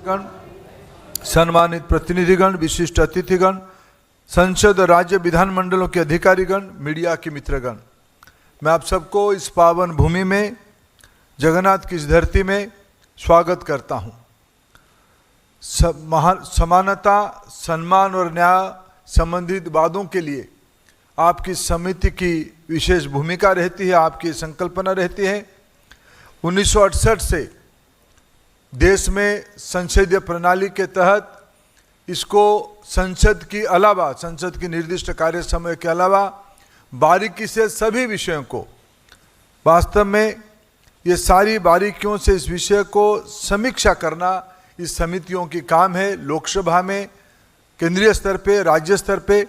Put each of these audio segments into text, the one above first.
गण, सम्मानित प्रतिनिधिगण, विशिष्ट अतिथिगण, संसद और राज्य विधानमंडलों के अधिकारीगण, मीडिया के मित्रगण, मैं आप सबको इस पावन भूमि में, जगन्नाथ की इस धरती में स्वागत करता हूं। समानता, सम्मान और न्याय संबंधित वादों के लिए आपकी समिति की विशेष भूमिका रहती है, आपकी संकल्पना रहती है। 1968 से देश में संसदीय प्रणाली के तहत इसको संसद की अलावा, संसद की निर्दिष्ट कार्य समय के अलावा बारीकी से सभी विषयों को, वास्तव में ये सारी बारीकियों से इस विषय को समीक्षा करना इस समितियों की काम है। लोकसभा में, केंद्रीय स्तर पे, राज्य स्तर पे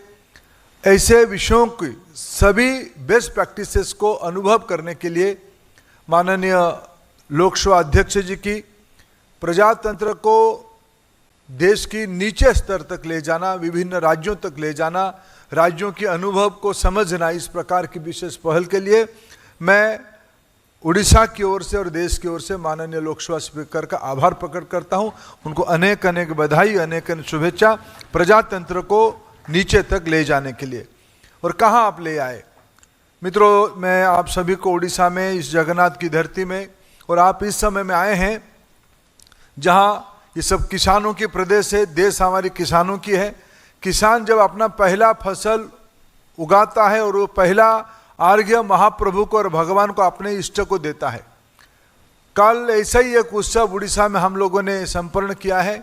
ऐसे विषयों की सभी बेस्ट प्रैक्टिसेस को अनुभव करने के लिए माननीय लोकसभा अध्यक्ष जी की प्रजातंत्र को देश की नीचे स्तर तक ले जाना, विभिन्न राज्यों तक ले जाना, राज्यों के अनुभव को समझना, इस प्रकार की विशेष पहल के लिए मैं उड़ीसा की ओर से और देश की ओर से माननीय लोकसभा स्पीकर का आभार प्रकट करता हूं। उनको अनेक अनेक बधाई, अनेक अनेक शुभेच्छा प्रजातंत्र को नीचे तक ले जाने के लिए। और कहाँ आप ले आए मित्रों, मैं आप सभी को उड़ीसा में, इस जगन्नाथ की धरती में, और आप इस समय में आए हैं जहाँ ये सब किसानों की प्रदेश है, देश हमारी किसानों की है। किसान जब अपना पहला फसल उगाता है और वो पहला अर्घ्य महाप्रभु को और भगवान को, अपने इष्ट को देता है। कल ऐसा ही एक उत्सव उड़ीसा में हम लोगों ने संपन्न किया है।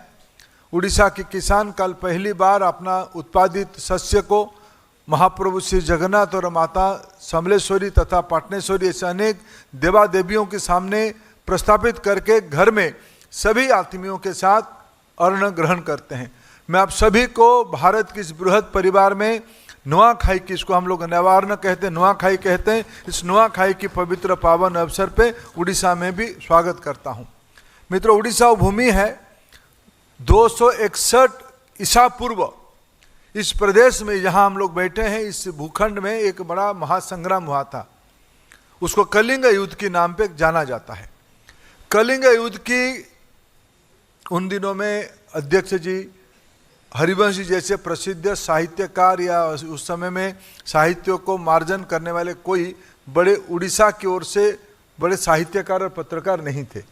उड़ीसा के किसान कल पहली बार अपना उत्पादित शस्य को महाप्रभु श्री जगन्नाथ और माता समलेश्वरी तथा पाटनेश्वरी ऐसे अनेक देवा देवियों के सामने प्रस्थापित करके घर में सभी आत्मियों के साथ अन्न ग्रहण करते हैं। मैं आप सभी को भारत के इस बृहद परिवार में नुआखाई की, इसको हम लोग नवार्ण कहते हैं, नुआखाई कहते हैं, इस नुआखाई की पवित्र पावन अवसर पे उड़ीसा में भी स्वागत करता हूं। मित्रों, उड़ीसा वो भूमि है 261 ईसा पूर्व इस प्रदेश में जहां हम लोग बैठे हैं, इस भूखंड में एक बड़ा महासंग्राम हुआ था। उसको कलिंग युद्ध के नाम पे जाना जाता है। कलिंग युद्ध की उन दिनों में अध्यक्ष जी हरिवंश जी जैसे प्रसिद्ध साहित्यकार या उस समय में साहित्यों को मार्जन करने वाले कोई बड़े उड़ीसा की ओर से बड़े साहित्यकार और पत्रकार नहीं थे।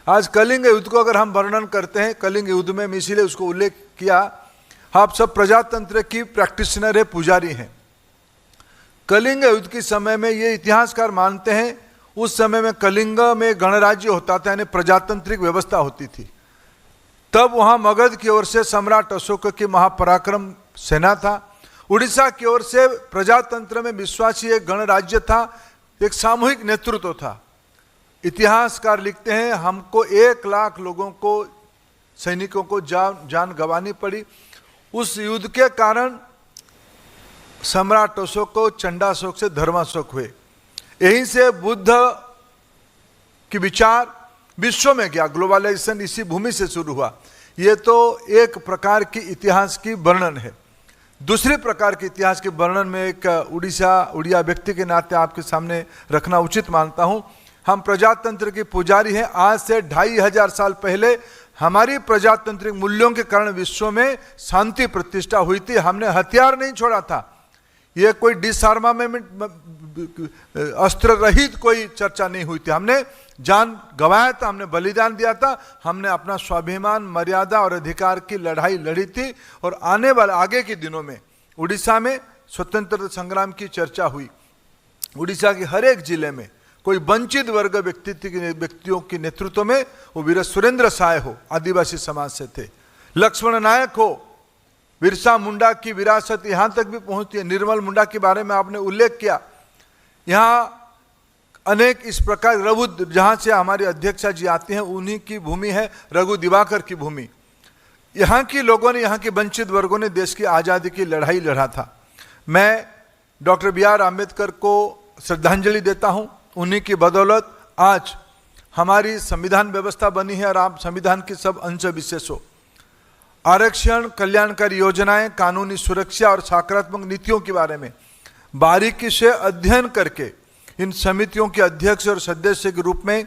आज कलिंग युद्ध को अगर हम वर्णन करते हैं, कलिंग युद्ध में इसीलिए उसको उल्लेख किया, आप सब प्रजातंत्र की प्रैक्टिशनर है, पुजारी हैं। कलिंग युद्ध के समय में ये इतिहासकार मानते हैं उस समय में कलिंग में गणराज्य होता था, यानी प्रजातांत्रिक व्यवस्था होती थी। तब वहां मगध की ओर से सम्राट अशोक की महापराक्रम सेना था। उड़ीसा की ओर से प्रजातंत्र में विश्वासी एक गणराज्य था, एक सामूहिक नेतृत्व था। इतिहासकार लिखते हैं हमको 1 लाख लोगों को, सैनिकों को जान गंवानी पड़ी। उस युद्ध के कारण सम्राट अशोक को चंडाशोक से धर्माशोक हुए। यहीं से बुद्ध की विचार विश्व में गया, ग्लोबलाइजेशन इसी भूमि से शुरू हुआ। ये तो एक प्रकार की इतिहास की वर्णन है। दूसरी प्रकार के इतिहास के वर्णन में एक उड़िया व्यक्ति के नाते आपके सामने रखना उचित मानता हूं। हम प्रजातंत्र के पुजारी हैं। आज से 2500 साल पहले हमारी प्रजातांत्रिक मूल्यों के कारण विश्व में शांति प्रतिष्ठा हुई थी। हमने हथियार नहीं छोड़ा था। यह कोई डिसआर्मामेंट, अस्त्र रहित कोई चर्चा नहीं हुई थी। हमने जान गंवाया था, हमने बलिदान दिया था, हमने अपना स्वाभिमान, मर्यादा और अधिकार की लड़ाई लड़ी थी। और आने वाले आगे के दिनों में उड़ीसा में स्वतंत्रता संग्राम की चर्चा हुई। उड़ीसा के हर एक जिले में कोई वंचित वर्ग व्यक्तियों के नेतृत्व में, वो वीर सुरेंद्र साय हो, आदिवासी समाज से थे, लक्ष्मण नायक हो, बिरसा मुंडा की विरासत यहां तक भी पहुंचती है। निर्मल मुंडा के बारे में आपने उल्लेख किया। यहाँ अनेक इस प्रकार रघु, जहां से हमारे अध्यक्षा जी आते हैं, उन्हीं की भूमि है, रघु दिवाकर की भूमि। यहाँ के लोगों ने, यहाँ के वंचित वर्गों ने देश की आज़ादी की लड़ाई लड़ा था। मैं डॉक्टर BR आम्बेडकर को श्रद्धांजलि देता हूँ। उन्हीं की बदौलत आज हमारी संविधान व्यवस्था बनी है और आप संविधान के सब अंश विशेष हो। आरक्षण, कल्याणकारी योजनाएं, कानूनी सुरक्षा और सकारात्मक नीतियों के बारे में बारीकी से अध्ययन करके इन समितियों के अध्यक्ष और सदस्य के रूप में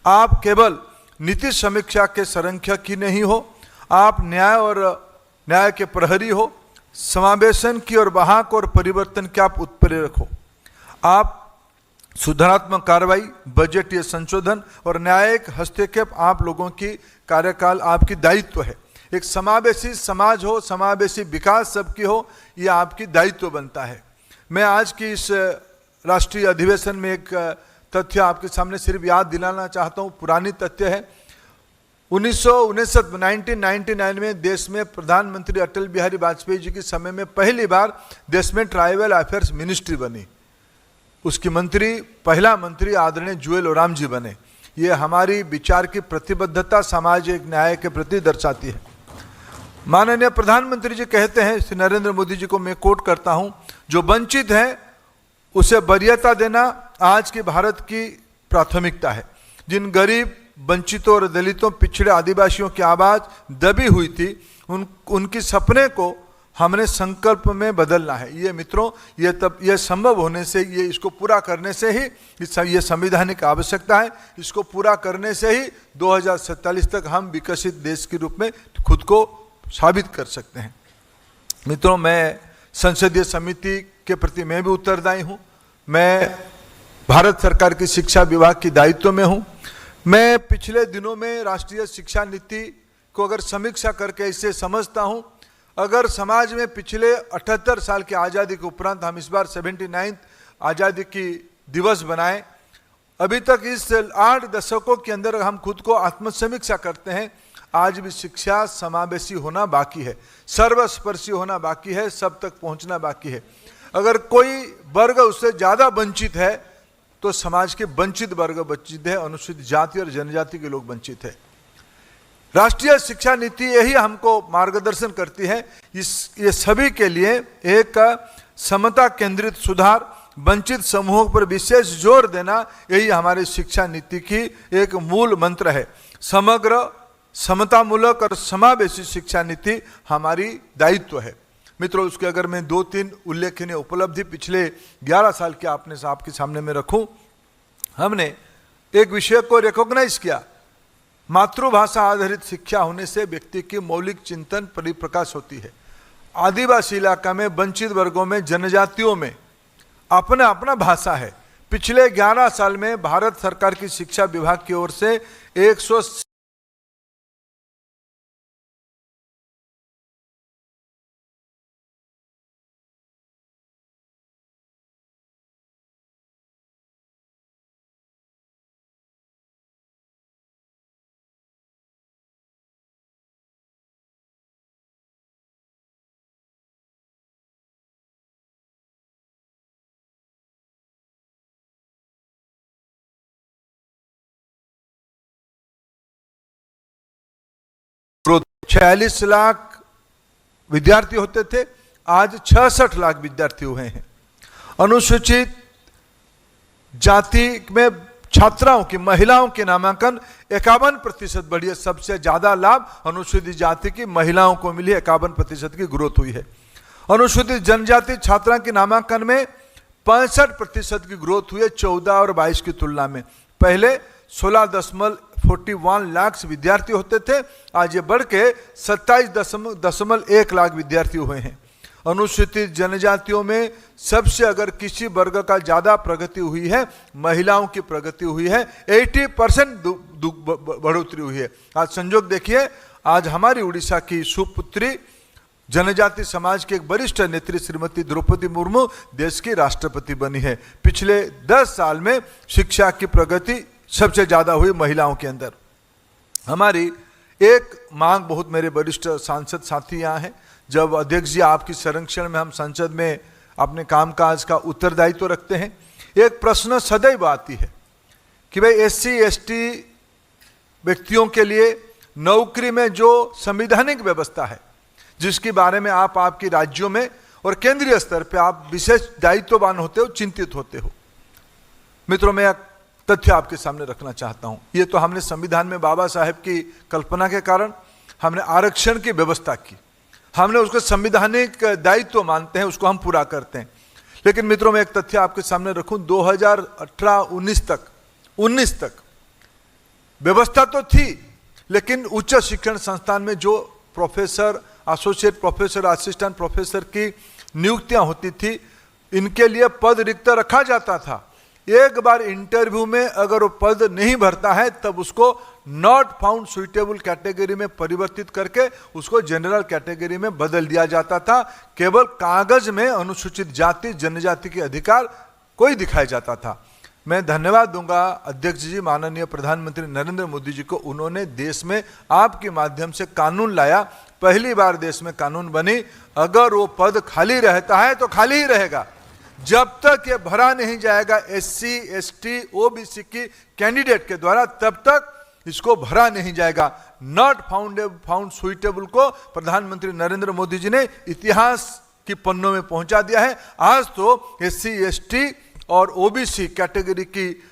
आप केवल नीति समीक्षा के संरक्षक ही नहीं हो, आप न्याय और न्याय के प्रहरी हो, समावेशन की और वाहक और परिवर्तन के आप उत्प्रेरक हो। आप सुधारात्मक कार्रवाई, बजटीय संशोधन और न्यायिक हस्तक्षेप आप लोगों की कार्यकाल आपकी दायित्व है। एक समावेशी समाज हो, समावेशी विकास सबकी हो, ये आपकी दायित्व बनता है। मैं आज की इस राष्ट्रीय अधिवेशन में एक तथ्य आपके सामने सिर्फ याद दिलाना चाहता हूँ, पुरानी तथ्य है। 1999 में देश में प्रधानमंत्री अटल बिहारी वाजपेयी जी के समय में पहली बार देश में ट्राइबल अफेयर्स मिनिस्ट्री बनी। उसकी मंत्री, पहला मंत्री आदरणीय जुएल ओराम जी बने। ये हमारी विचार की प्रतिबद्धता सामाजिक न्याय के प्रति दर्शाती है। माननीय प्रधानमंत्री जी कहते हैं, श्री नरेंद्र मोदी जी को मैं कोट करता हूं, जो वंचित है उसे वरीयता देना आज के भारत की प्राथमिकता है। जिन गरीब, वंचितों और दलितों, पिछड़े आदिवासियों की आवाज दबी हुई थी, उनकी सपने को हमने संकल्प में बदलना है। ये मित्रों, ये संभव होने से, ये इसको पूरा करने से ही, ये संवैधानिक आवश्यकता है, इसको पूरा करने से ही 2047 तक हम विकसित देश के रूप में खुद को साबित कर सकते हैं। मित्रों, मैं संसदीय समिति के प्रति मैं भी उत्तरदायी हूँ। मैं भारत सरकार की शिक्षा विभाग की दायित्व में हूँ। मैं पिछले दिनों में राष्ट्रीय शिक्षा नीति को अगर समीक्षा करके इसे समझता हूँ, अगर समाज में पिछले 78 साल की आज़ादी के उपरांत हम इस बार 79th आज़ादी की दिवस बनाएं, अभी तक इस 8 दशकों के अंदर हम खुद को आत्मसमीक्षा करते हैं, आज भी शिक्षा समावेशी होना बाकी है, सर्वस्पर्शी होना बाकी है, सब तक पहुंचना बाकी है। अगर कोई वर्ग उससे ज़्यादा वंचित है तो समाज के वंचित वर्ग वंचित है, अनुसूचित जाति और जनजाति के लोग वंचित है। राष्ट्रीय शिक्षा नीति यही हमको मार्गदर्शन करती है। ये सभी के लिए एक समता केंद्रित सुधार, वंचित समूहों पर विशेष जोर देना, यही हमारी शिक्षा नीति की एक मूल मंत्र है। समग्र, समतामूलक और समावेशी शिक्षा नीति हमारी दायित्व है। मित्रों, उसके अगर मैं 2-3 उल्लेखनीय उपलब्धि पिछले 11 साल के आपके सामने में रखूं, हमने एक विषय को रिकॉग्नाइज किया। मातृभाषा आधारित शिक्षा होने से व्यक्ति की मौलिक चिंतन परिप्रकाश होती है। आदिवासी इलाका में, वंचित वर्गों में, जनजातियों में अपना अपना भाषा है। पिछले 11 साल में भारत सरकार की शिक्षा विभाग की ओर से 100 46 लाख विद्यार्थी होते थे, आज 66 लाख विद्यार्थी हुए हैं। अनुसूचित जाति में छात्राओं की, महिलाओं के नामांकन 51% बढ़ी है। सबसे ज्यादा लाभ अनुसूचित जाति की महिलाओं को मिली, 51% की ग्रोथ हुई है। अनुसूचित जनजाति छात्रा के नामांकन में 65% की ग्रोथ हुई है 14 और 22 की तुलना में। पहले 16.41 लाख विद्यार्थी होते थे, आज ये बढ़ के 27.1 लाख विद्यार्थी हुए हैं। अनुसूचित जनजातियों में सबसे अगर किसी वर्ग का ज्यादा प्रगति हुई है, महिलाओं की प्रगति हुई है, 80% बढ़ोतरी हुई है। आज संजोग देखिए, आज हमारी उड़ीसा की सुपुत्री, जनजाति समाज के एक वरिष्ठ नेत्री श्रीमती द्रौपदी मुर्मू देश की राष्ट्रपति बनी है। पिछले 10 साल में शिक्षा की प्रगति सबसे ज्यादा हुई महिलाओं के अंदर। हमारी एक मांग, बहुत मेरे वरिष्ठ सांसद साथी यहाँ हैं, जब अध्यक्ष जी आपकी संरक्षण में हम संसद में अपने कामकाज का उत्तरदायित्व रखते हैं, एक प्रश्न सदैव आती है कि भाई SC/ST व्यक्तियों के लिए नौकरी में जो संवैधानिक व्यवस्था है, जिसके बारे में आप आपके राज्यों में और केंद्रीय स्तर पे आप विशेष दायित्ववान होते हो, चिंतित होते हो। मित्रों, मैं एक तथ्य आपके सामने रखना चाहता हूं। ये तो हमने संविधान में बाबा साहेब की कल्पना के कारण हमने आरक्षण की व्यवस्था की, हमने उसको संवैधानिक दायित्व मानते हैं, उसको हम पूरा करते हैं। लेकिन मित्रों, मैं एक तथ्य आपके सामने रखूं, 2018-19 तक व्यवस्था तो थी, लेकिन उच्च शिक्षण संस्थान में जो professor, associate professor, assistant professor की नियुक्तियां होती थी, इनके लिए पद रिक्त रखा जाता था। एक बार इंटरव्यू में अगर वो पद नहीं भरता है तब उसको नॉट फाउंड सुइटेबल कैटेगरी में परिवर्तित करके उसको जनरल कैटेगरी में बदल दिया जाता था। केवल कागज में अनुसूचित जाति जनजाति के अधिकार कोई दिखाया जाता था। मैं धन्यवाद दूंगा अध्यक्ष जी, माननीय प्रधानमंत्री नरेंद्र मोदी जी को। उन्होंने देश में आपके माध्यम से कानून लाया, पहली बार देश में कानून बनी। अगर वो पद खाली रहता है तो खाली ही रहेगा, जब तक ये भरा नहीं जाएगा एससी, एसटी, ओबीसी की कैंडिडेट के द्वारा, तब तक इसको भरा नहीं जाएगा। नॉट फाउंड सुइटेबल को प्रधानमंत्री नरेंद्र मोदी जी ने इतिहास की पन्नों में पहुंचा दिया है। आज तो एससी, एसटी और ओबीसी कैटेगरी की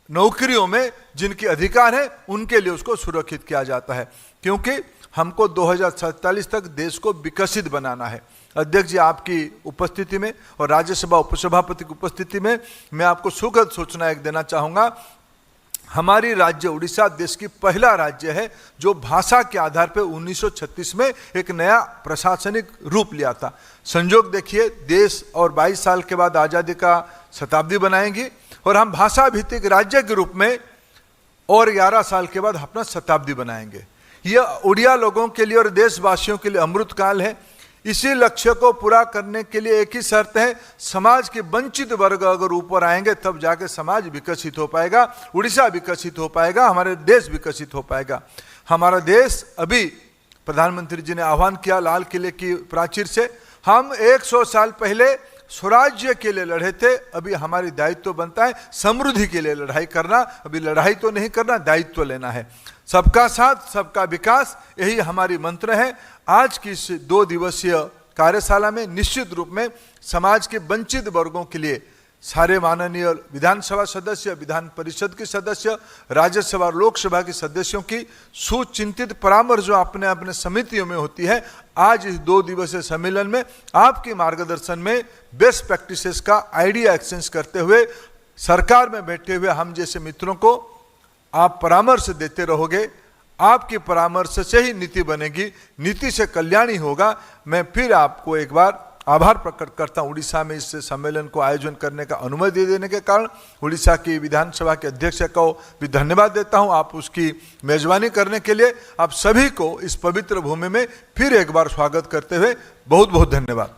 नौकरियों में जिनके अधिकार है उनके लिए उसको सुरक्षित किया जाता है, क्योंकि हमको 2047 तक देश को विकसित बनाना है। अध्यक्ष जी, आपकी उपस्थिति में और राज्यसभा उपसभापति की उपस्थिति में मैं आपको सुखद सूचना एक देना चाहूँगा। हमारी राज्य उड़ीसा देश की पहला राज्य है जो भाषा के आधार पर 1936 में एक नया प्रशासनिक रूप लिया था। संयोग देखिए, देश और 22 साल के बाद आज़ादी का शताब्दी बनाएंगी और हम भाषा भित्तिक राज्य के रूप में और 11 साल के बाद अपना शताब्दी बनाएंगे। यह उड़िया लोगों के लिए और देशवासियों के लिए अमृत काल है। इसी लक्ष्य को पूरा करने के लिए एक ही शर्त है, समाज के वंचित वर्ग अगर ऊपर आएंगे तब जाके समाज विकसित हो पाएगा, उड़ीसा विकसित हो पाएगा, हमारे देश विकसित हो पाएगा। हमारा देश, अभी प्रधानमंत्री जी ने आह्वान किया लाल किले की प्राचीर से, हम 100 साल पहले स्वराज्य के लिए लड़े थे, अभी हमारी दायित्व बनता है समृद्धि के लिए लड़ाई करना। अभी लड़ाई तो नहीं करना, दायित्व लेना है। सबका साथ सबका विकास, यही हमारी मंत्र है। आज की इस 2 दिवसीय कार्यशाला में निश्चित रूप में समाज के वंचित वर्गों के लिए सारे माननीय विधानसभा सदस्य, विधान परिषद के सदस्य, राज्यसभा और लोकसभा के सदस्यों की सुचिंतित परामर्श जो अपने अपने समितियों में होती है, आज इस 2 दिवसीय सम्मेलन में आपके मार्गदर्शन में बेस्ट प्रैक्टिसेस का आइडिया एक्सचेंज करते हुए सरकार में बैठे हुए हम जैसे मित्रों को आप परामर्श देते रहोगे। आपके परामर्श से ही नीति बनेगी, नीति से कल्याण ही होगा। मैं फिर आपको एक बार आभार प्रकट करता हूं उड़ीसा में इस सम्मेलन को आयोजन करने का अनुमति देने के कारण। उड़ीसा की विधानसभा के अध्यक्ष को भी धन्यवाद देता हूं, आप उसकी मेजबानी करने के लिए। आप सभी को इस पवित्र भूमि में फिर एक बार स्वागत करते हुए बहुत बहुत धन्यवाद।